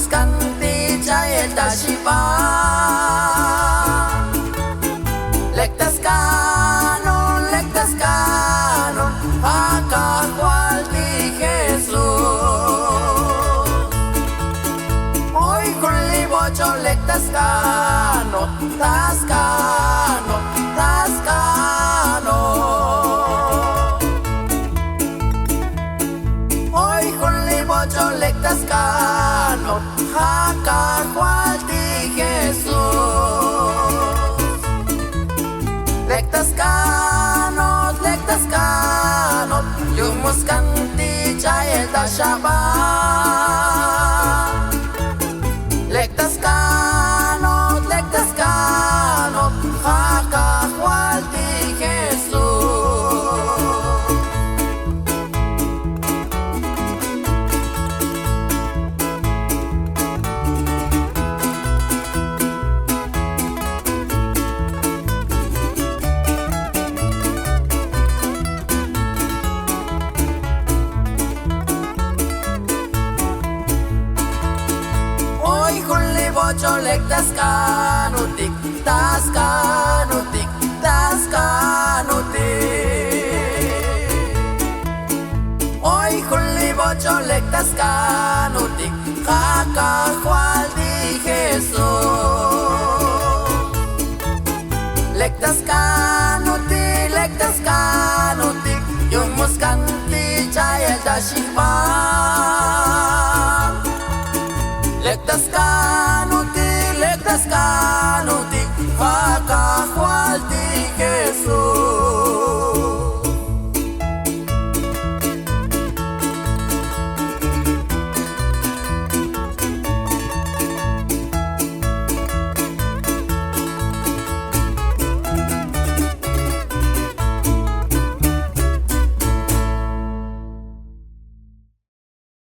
muskanti chayeta shiba lektas kanon akakwalti Jesús hoy con libocho lektas kano tascano hoy con libocho lektas kano akakwalti Jesús lektas kanot yung muskanti chayeta shaba lektas kanot akakwalti Jesús bocho lektas kanutik hoy con libocho lektas kanutik akakwalti Jesús lektas kanutik yung muskanti chayeta shiba